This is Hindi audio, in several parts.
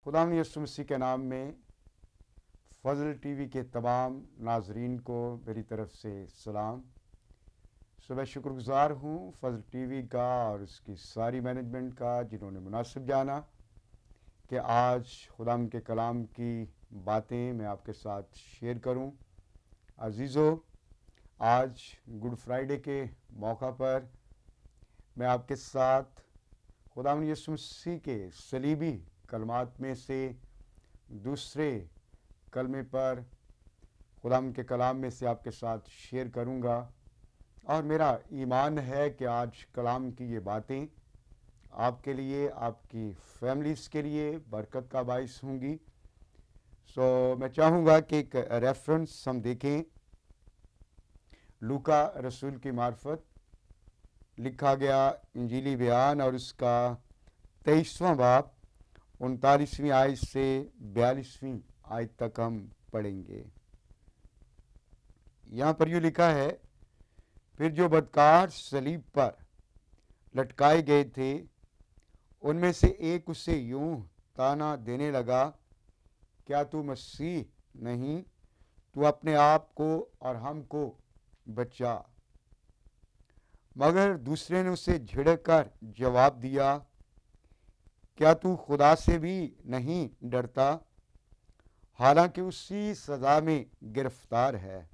खुदावंद यीशु मसीह के नाम में फजल टीवी के तमाम नाजरीन को मेरी तरफ से सलाम। मैं शुक्रगुजार हूँ फजल टीवी का और उसकी सारी मैनेजमेंट का जिन्होंने मुनासिब जाना कि आज खुदावंद के कलाम की बातें मैं आपके साथ शेयर करूँ। अजीज़ों, आज गुड फ्राइडे के मौका पर मैं आपके साथ खुदावंद यीशु मसीह के सलीबी कलमात में से दूसरे कलमे पर खुदावंद के कलाम में से आपके साथ शेयर करूंगा और मेरा ईमान है कि आज कलाम की ये बातें आपके लिए, आपकी फैमिलीज़ के लिए बरकत का बाइस होंगी। मैं चाहूँगा कि एक रेफरेंस हम देखें। लूका रसूल की मार्फत लिखा गया इंजीली बयान और उसका 23वां बाब 39वीं आयत से 42वीं आयत तक हम पढ़ेंगे। यहाँ पर यूँ लिखा है, फिर जो बदकार सलीब पर लटकाए गए थे उनमें से एक उससे यूं ताना देने लगा, क्या तू मसीह नहीं? तू अपने आप को और हमको बचा। मगर दूसरे ने उसे झिड़क कर जवाब दिया, क्या तू खुदा से भी नहीं डरता? हालांकि उसी सज़ा में गिरफ्तार है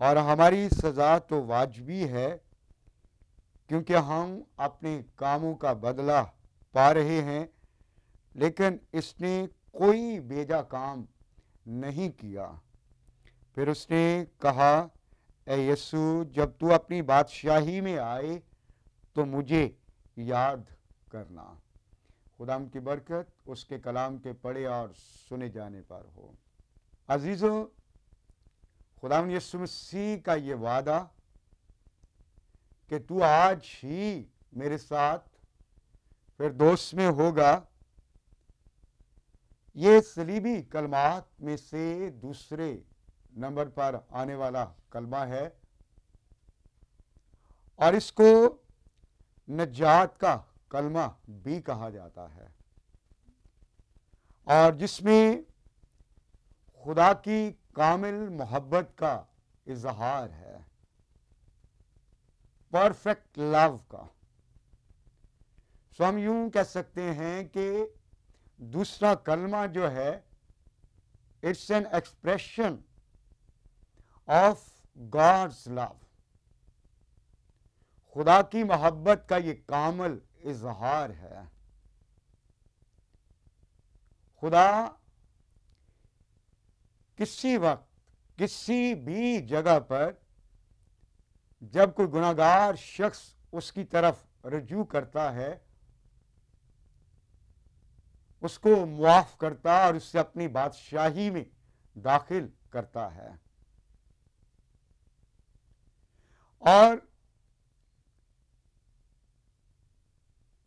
और हमारी सज़ा तो वाजिबी है, क्योंकि हम अपने कामों का बदला पा रहे हैं, लेकिन इसने कोई बेजा काम नहीं किया। फिर उसने कहा, ए यीशु, जब तू अपनी बादशाही में आए तो मुझे याद करना। खुदाम की बरकत उसके कलाम के पढ़े और सुने जाने पर हो। अजीज़ों, खुदावंद यीशु मसीह का ये वादा कि तू आज ही मेरे साथ फिर दोस्त में होगा, ये सलीबी कलमात में से दूसरे नंबर पर आने वाला कलमा है और इसको नजात का कलमा भी कहा जाता है, और जिसमें खुदा की कामिल मोहब्बत का इजहार है, परफेक्ट लव का। हम यूं कह सकते हैं कि दूसरा कलमा जो है, it's an expression of God's love. खुदा की मोहब्बत का ये कामिल इजहार है। खुदा किसी वक्त किसी भी जगह पर जब कोई गुनाहगार शख्स उसकी तरफ रजू करता है, उसको मुआफ करता और उससे अपनी बादशाही में दाखिल करता है। और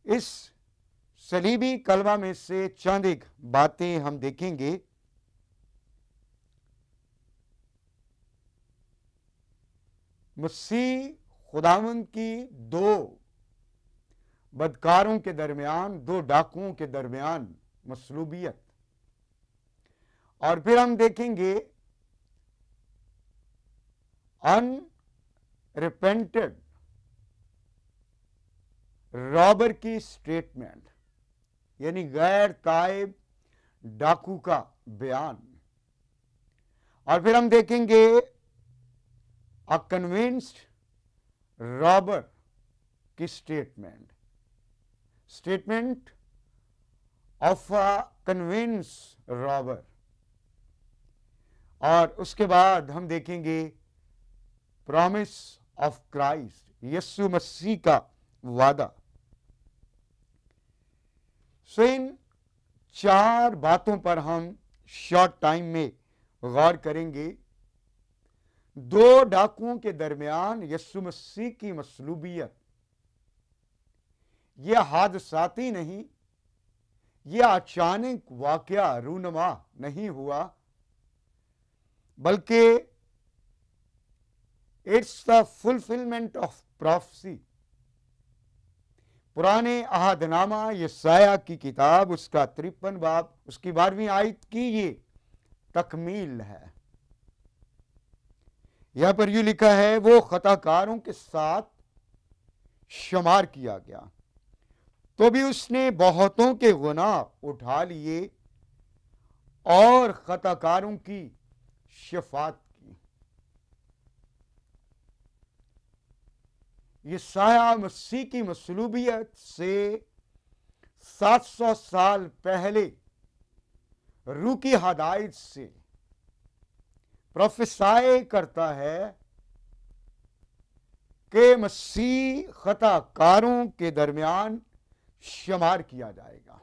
इस सलीबी कलमा में से चंद एक बातें हम देखेंगे। मसीह खुदावंद की दो बदकारों के दरमियान, दो डाकुओं के दरमियान मसलूबियत, और फिर हम देखेंगे अनरिपेंटेड रॉबर की स्टेटमेंट, यानी गैर ताइब डाकू का बयान, और फिर हम देखेंगे अ कन्विंस्ड रॉबर की statement of a convinced robber, और उसके बाद हम देखेंगे प्रॉमिस ऑफ क्राइस्ट, यीशु मसीह का वादा। इन चार बातों पर हम शॉर्ट टाइम में गौर करेंगे। दो डाकुओं के दरमियान यीशु मसीह की मसलूबियत, यह हादसाती नहीं, यह अचानक वाकया रूनुमा नहीं हुआ, बल्कि it's the fulfilment of prophecy, पुराने अहदनामा यशायाह की किताब उसका 53 बाब उसकी 12वीं आयत की ये तकमील है। यहां पर यूं लिखा है, वो खताकारों के साथ शुमार किया गया तो भी उसने बहुतों के गुनाह उठा लिए और खताकारों की शफात की। यशायाह मसीह की मसलूबियत से 700 साल पहले रूह की हदायत से प्रोफेसाई करता है कि मसीह खताकारों के दरमियान शुमार किया जाएगा।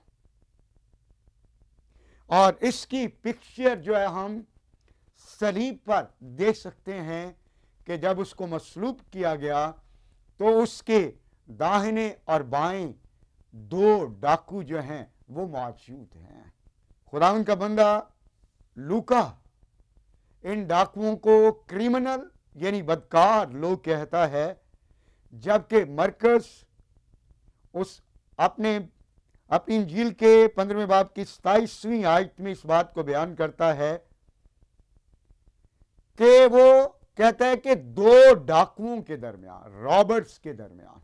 और इसकी पिक्चर जो है हम सलीब पर देख सकते हैं कि जब उसको मसलूब किया गया तो उसके दाहिने और बाएं दो डाकू जो हैं वो मौजूद हैं। खुदावंद का बंदा लूका इन डाकुओं को क्रिमिनल यानी बदकार लोग कहता है, जबकि मरकस उस अपनी इंजील के 15वें बाब की 27वीं आयत में इस बात को बयान करता है कि वो कहता है कि दो डाकुओं के दरमियान, रॉबर्ट्स के दरमियान।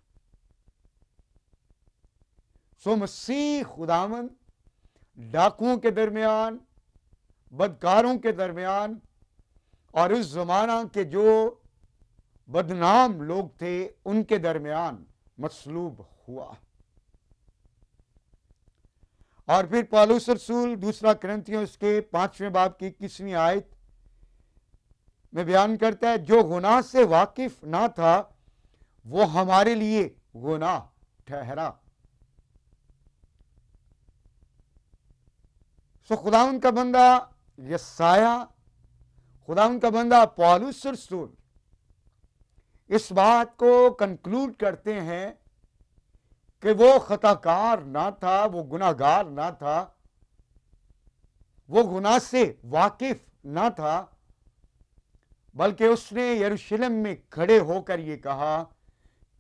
सो मसीह खुदावंद डाकुओं के दरमियान, बदकारों के दरमियान और उस जमाना के जो बदनाम लोग थे उनके दरमियान मसलूब हुआ। और फिर पौलुस रसूल दूसरा कुरिन्थियों उसके 5वें बाब की 21वीं आयत में बयान करता है, जो गुनाह से वाकिफ ना था वो हमारे लिए गुनाह ठहरा। सो खुदावंद का बंदा यशायाह, खुदावंद का बंदा पौलुस रसूल इस बात को कंक्लूड करते हैं कि वो खताकार ना था, वो गुनाहगार ना था, वो गुनाह से वाकिफ ना था, बल्कि उसने यरूशलेम में खड़े होकर ये कहा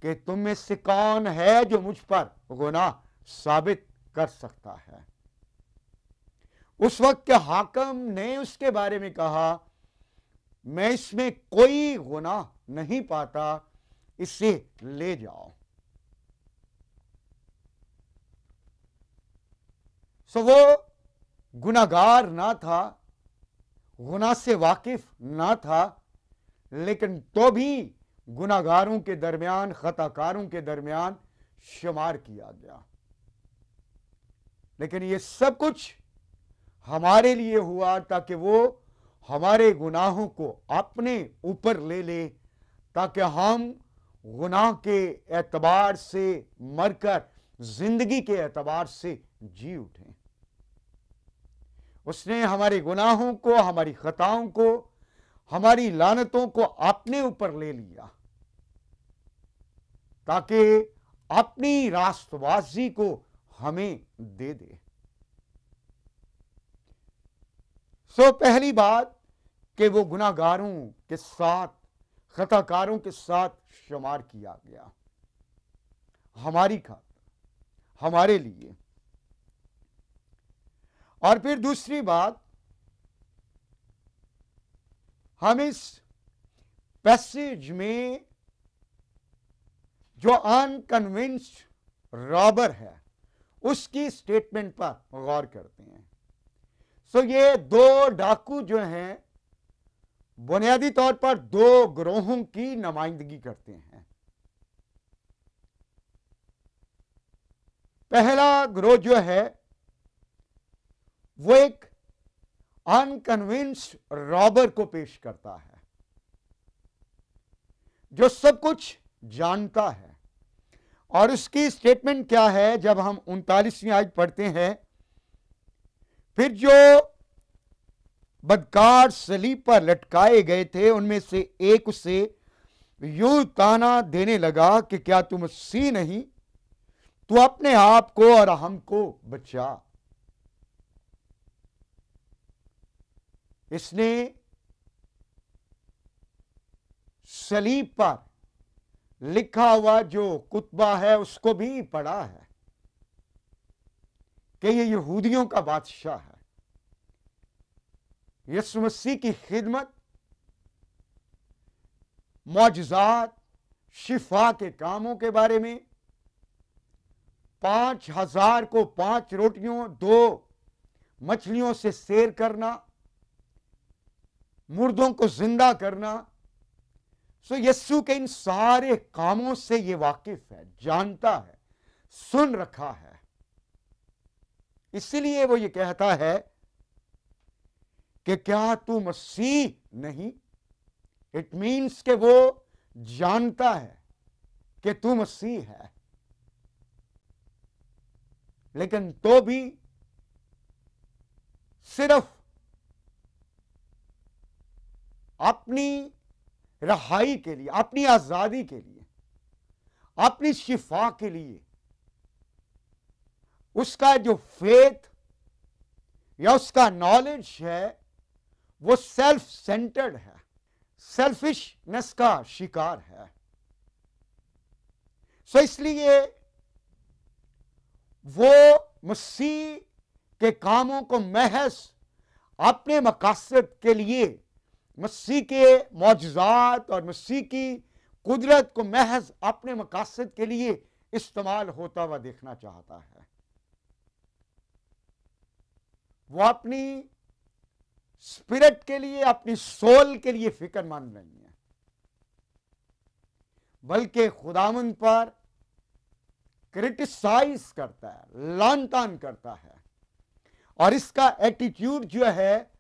कि तुम में से कौन है जो मुझ पर गुनाह साबित कर सकता है। उस वक्त के हाकिम ने उसके बारे में कहा, मैं इसमें कोई गुनाह नहीं पाता, इसे ले जाओ। सो वो गुनाहगार ना था, गुनाह से वाकिफ ना था, लेकिन तो भी गुनाहगारों के दरमियान, खताकारों के दरमियान शुमार किया गया। लेकिन ये सब कुछ हमारे लिए हुआ ताकि वो हमारे गुनाहों को अपने ऊपर ले ले, ताकि हम गुनाह के एतबार से मरकर जिंदगी के एतबार से जी उठें। उसने हमारे गुनाहों को, हमारी खताओं को, हमारी लानतों को अपने ऊपर ले लिया ताकि अपनी रास्तबाजी को हमें दे दे। सो पहली बात कि वो गुनाहगारों के साथ, खताकारों के साथ शुमार किया गया हमारी खातिर, हमारे लिए। और फिर दूसरी बात, हम इस पैसेज में जो अनकन्विंस्ड रॉबर है उसकी स्टेटमेंट पर गौर करते हैं। सो ये दो डाकू जो हैं बुनियादी तौर पर दो ग्रोहों की नुमाइंदगी करते हैं। पहला ग्रोह जो है वो एक अनकन्विंस्ड रॉबर को पेश करता है जो सब कुछ जानता है। और उसकी स्टेटमेंट क्या है, जब हम 39वीं आयत पढ़ते हैं, फिर जो बदकार सलीब पर लटकाए गए थे उनमें से एक उसे यूं ताना देने लगा कि क्या तू मसीह नहीं, तू अपने आप को और हमको बचा। इसने सलीब पर लिखा हुआ जो कुतबा है उसको भी पढ़ा है कि ये यहूदियों का बादशाह है। यीशु मसीह की खिदमत, मौजज़ात, शिफा के कामों के बारे में, 5,000 को 5 रोटियों 2 मछलियों से सैर करना, मुर्दों को जिंदा करना। सो यीशु के इन सारे कामों से ये वाकिफ है, जानता है, सुन रखा है। इसलिए वो ये कहता है कि क्या तू मसीह नहीं? इट मीन्स कि वो जानता है कि तू मसीह है, लेकिन तो भी सिर्फ अपनी रहाई के लिए, अपनी आजादी के लिए, अपनी शिफा के लिए उसका जो फेथ या उसका नॉलेज है वो सेल्फ सेंटर्ड है, सेल्फिशनेस का शिकार है। सो इसलिए वो मसीह के कामों को महज अपने मकासद के लिए, मसीह के मौजज़ात और मसीह की कुदरत को महज अपने मकासद के लिए इस्तेमाल होता हुआ देखना चाहता है। वो अपनी स्पिरिट के लिए, अपनी सोल के लिए फिक्रमंद नहीं है, बल्कि खुदावंद पर क्रिटिसाइज करता है, लानतान करता है। और इसका एटीट्यूड जो है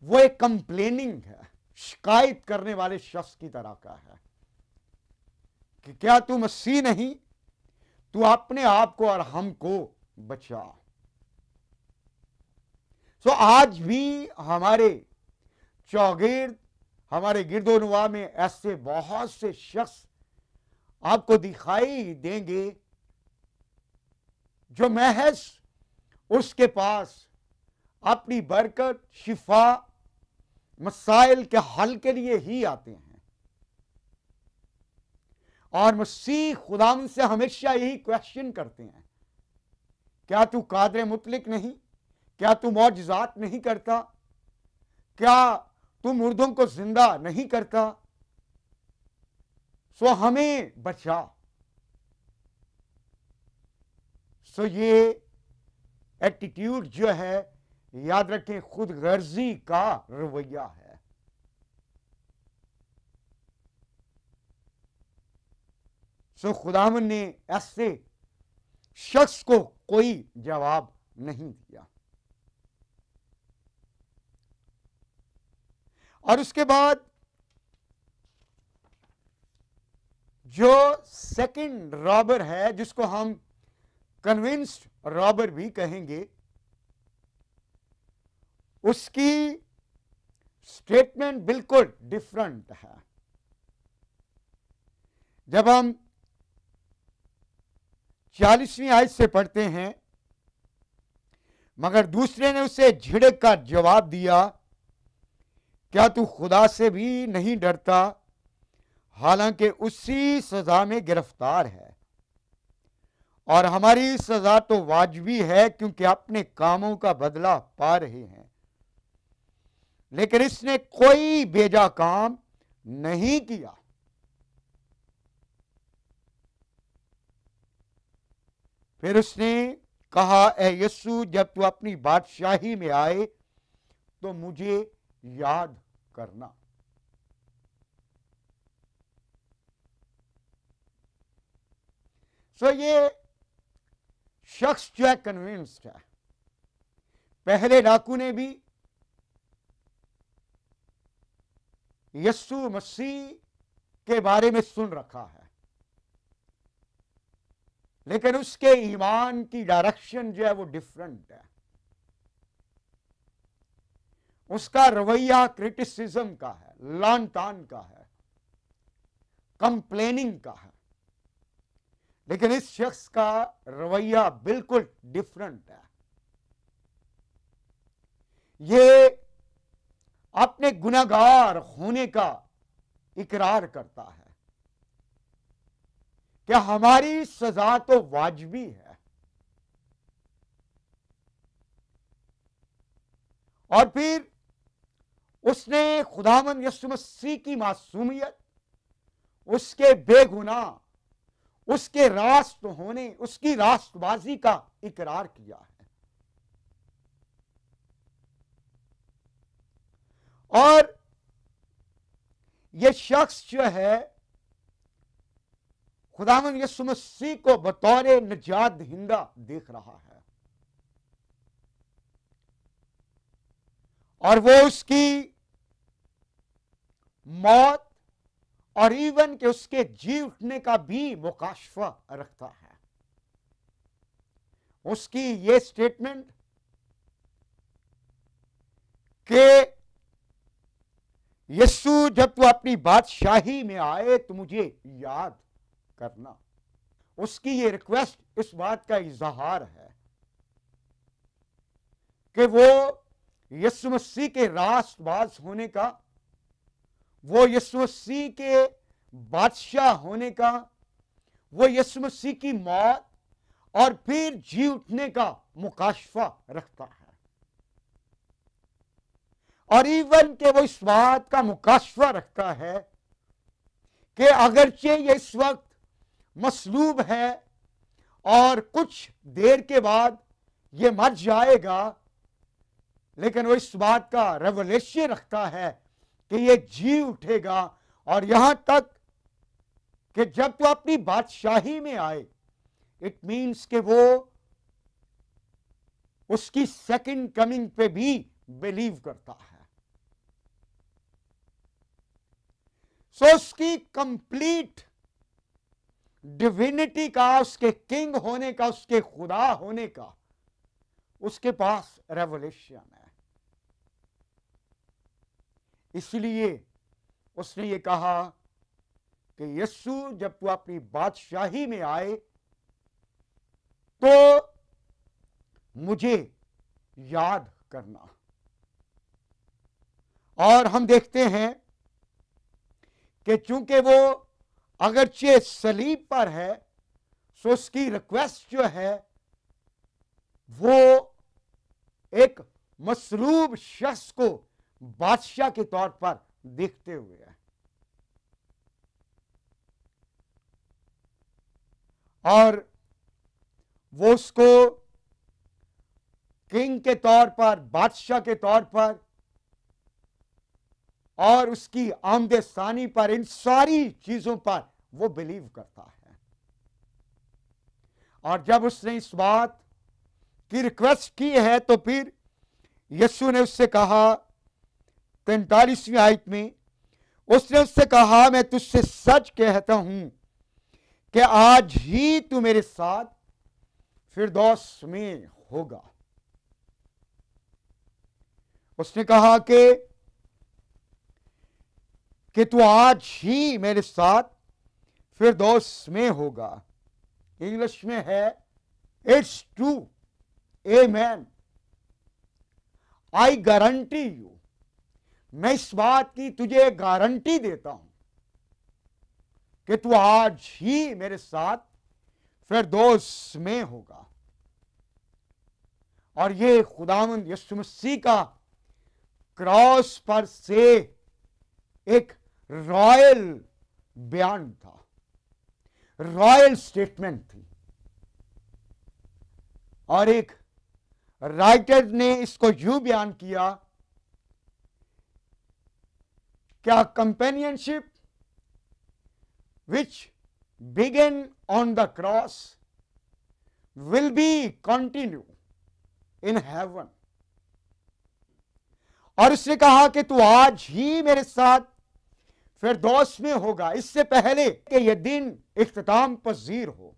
वो एक कंप्लेनिंग है, शिकायत करने वाले शख्स की तरह का है कि क्या तू मसीह नहीं? तू अपने आप को और हमको बचा। सो आज भी हमारे चौगिर्द, हमारे गिरदोनुमा में ऐसे बहुत से शख्स आपको दिखाई देंगे जो महज उसके पास अपनी बरकत, शिफा, मसाइल के हल के लिए ही आते हैं। और मसीह खुदाम से हमेशा यही क्वेश्चन करते हैं, क्या तू कादर मुतलिक नहीं? क्या तू मौजज़ात नहीं करता? क्या तू मुर्दों को जिंदा नहीं करता? सो हमें बचा। सो ये एटीट्यूड जो है, याद रखें, खुद गर्जी का रवैया है। सो खुदावन ने ऐसे शख्स को कोई जवाब नहीं दिया। और उसके बाद जो सेकंड रॉबर है, जिसको हम कन्विंस्ड रॉबर भी कहेंगे, उसकी स्टेटमेंट बिल्कुल डिफरेंट है। जब हम 40वीं आयत से पढ़ते हैं, मगर दूसरे ने उसे झिड़क का जवाब दिया, क्या तू खुदा से भी नहीं डरता, हालांकि उसी सजा में गिरफ्तार है, और हमारी सजा तो वाजिबी है क्योंकि अपने कामों का बदला पा रहे हैं, लेकिन इसने कोई बेजा काम नहीं किया। फिर उसने कहा, ए यीशु, जब तू अपनी बादशाही में आए तो मुझे याद करना। सो ये शख्स जो है कन्विंस्ड है। पहले डाकू ने भी यीशु मसीह के बारे में सुन रखा है, लेकिन उसके ईमान की डायरेक्शन जो है वो डिफरेंट है। उसका रवैया क्रिटिसिज्म का है, लानतान का है, कंप्लेनिंग का है। लेकिन इस शख्स का रवैया बिल्कुल डिफरेंट है। ये अपने गुनहगार होने का इकरार करता है। कि हमारी सजा तो वाजिबी है, और फिर उसने खुदावंद यीशु मसीह की मासूमियत, उसके बेगुनाह, उसके रास्त होने, उसकी रास्तबाजी का इकरार किया है। और यह शख्स जो है खुदावंद यीशु मसीह को बतौर निजात दहिंदा देख रहा है, और वो उसकी मौत और इवन के उसके जी उठने का भी मुकाशफा रखता है। उसकी ये स्टेटमेंट कि यीशु जब तू अपनी बादशाही में आए तो मुझे याद करना, उसकी ये रिक्वेस्ट इस बात का इजहार है कि वो यीशु मसीह के रास्तबाज होने का, वो यीशु मसीह के बादशाह होने का, वो यीशु मसीह की मौत और फिर जी उठने का मुकाशफा रखता है। और इवन के वो इस बात का मुकाशफा रखता है कि अगरचे ये इस वक्त मसलूब है और कुछ देर के बाद ये मर जाएगा, लेकिन वो इस बात का रेवलेशन रखता है कि ये जी उठेगा। और यहां तक कि जब तो अपनी बादशाही में आए, इट मीन्स कि वो उसकी सेकंड कमिंग पे भी बिलीव करता है। सो उसकी कंप्लीट डिविनिटी का, उसके किंग होने का, उसके खुदा होने का उसके पास रेवलेशन है। इसलिए उसने ये कहा कि यीशु जब तू अपनी बादशाही में आए तो मुझे याद करना। और हम देखते हैं कि चूंकि वो अगरचे सलीब पर है, सो उसकी रिक्वेस्ट जो है वो एक मसलूब शख्स को बादशाह के तौर पर देखते हुए है। और वो उसको किंग के तौर पर, बादशाह के तौर पर और उसकी आमदे सानी पर, इन सारी चीजों पर वो बिलीव करता है। और जब उसने इस बात की रिक्वेस्ट की है तो फिर यीशु ने उससे कहा 43वीं आयत में, उसने उससे कहा मैं तुझसे सच कहता हूं कि आज ही तू मेरे साथ फिरदौस में होगा। उसने कहा कि तू आज ही मेरे साथ फिरदौस में होगा। इंग्लिश में है it's true, amen, I guarantee you, मैं इस बात की तुझे गारंटी देता हूं कि तू आज ही मेरे साथ फिरदौस में होगा। और ये खुदावंद यीशु मसीह का क्रॉस पर से एक रॉयल बयान था, रॉयल स्टेटमेंट थी। और एक राइटर ने इसको यूं बयान किया, क्या companionship which began on the cross will be continue in heaven। और उसने कहा कि तू आज ही मेरे साथ फिरदौस में होगा, इससे पहले कि यह दिन इख्तिताम पजीर हो।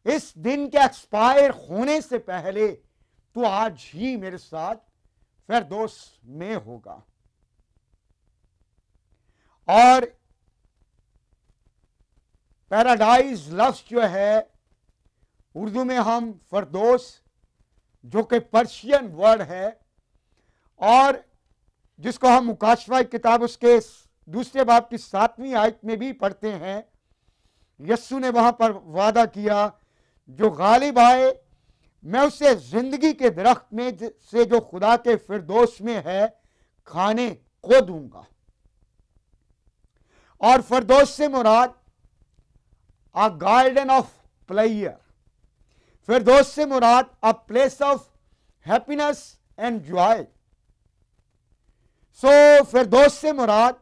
इस दिन के एक्सपायर होने से पहले तू आज ही मेरे साथ फिरदौस में होगा। और पैराडाइज लफ्ज जो है उर्दू में हम फिरदौस, जो कि पर्शियन वर्ड है और जिसको हम मुकाशफा किताब उसके दूसरे बाब की 7वीं आयत में भी पढ़ते हैं, यस्सु ने वहां पर वादा किया, जो गालिब आए मैं उसे जिंदगी के दरख्त में से जो खुदा के फिरदौस में है खाने को दूंगा। और फिरदौस से मुराद अ गार्डन ऑफ प्लेयर, फिरदौस से मुराद a place of happiness and joy. So फिरदौस से मुराद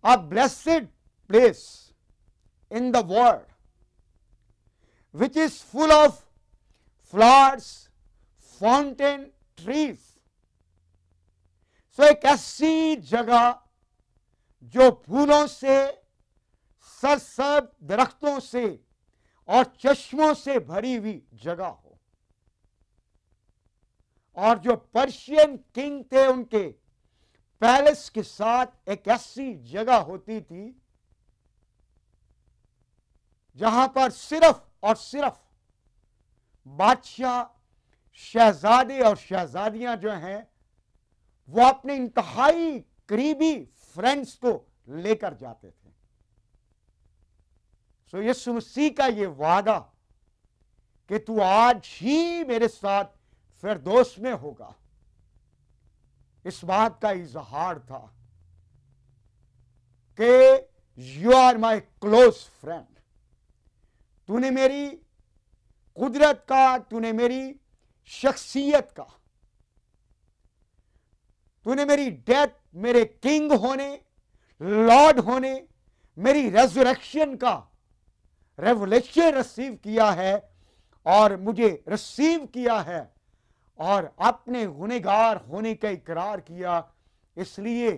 a blessed place in the world which is full of flowers, fountain, trees. So एक ऐसी जगह जो फूलों से, सरसब्ज दरख्तों से और चश्मों से भरी हुई जगह हो। और जो पर्शियन किंग थे उनके पैलेस के साथ एक ऐसी जगह होती थी जहां पर सिर्फ और सिर्फ बादशाह, शहजादे और शहजादियां जो हैं वो अपने इंतहाई करीबी फ्रेंड्स को लेकर जाते थे। सो यीशु मसीह का ये वादा कि तू आज ही मेरे साथ फिरदौस में होगा, इस बात का इजहार था कि you are my close friend. तूने मेरी कुदरत का, तूने मेरी शख्सियत का, तूने मेरी डेथ, मेरे किंग होने, लॉर्ड होने, मेरी रेजरेक्शन का रेवलेशन रिसीव किया है और मुझे रिसीव किया है और अपने गुनहगार होने का इकरार किया। इसलिए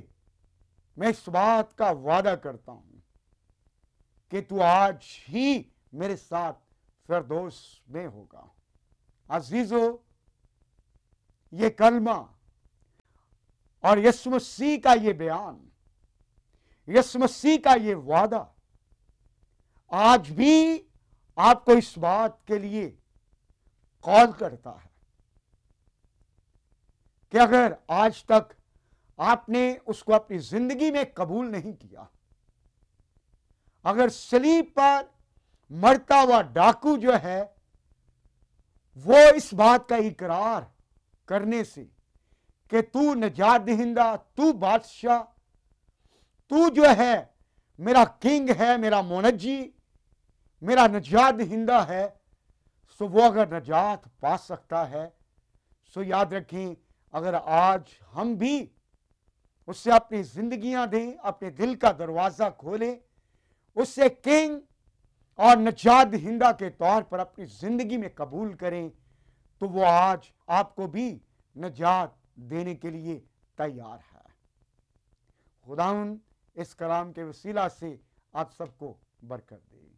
मैं इस बात का वादा करता हूं कि तू आज ही मेरे साथ फिरदौस में होगा। अजीजों, ये कलमा और यीशु मसीह का ये बयान, यीशु मसीह का ये वादा आज भी आपको इस बात के लिए कॉल करता है कि अगर आज तक आपने उसको अपनी जिंदगी में कबूल नहीं किया, अगर सलीब पर मरता हुआ डाकू जो है वो इस बात का इकरार करने से कि तू नजात दहिंदा, तू बादशाह, तू जो है मेरा किंग है, मेरा मुनज्जी, मेरा नजात दहिंदा है, सो वो अगर नजात पा सकता है, सो याद रखें अगर आज हम भी उससे अपनी जिंदगियां दें, अपने दिल का दरवाजा खोलें, उससे किंग और नजात दहिंदा के तौर पर अपनी जिंदगी में कबूल करें, तो वो आज आपको भी नजात देने के लिए तैयार है। खुदावंद इस कलाम के वसीला से आप सबको बरकत दे।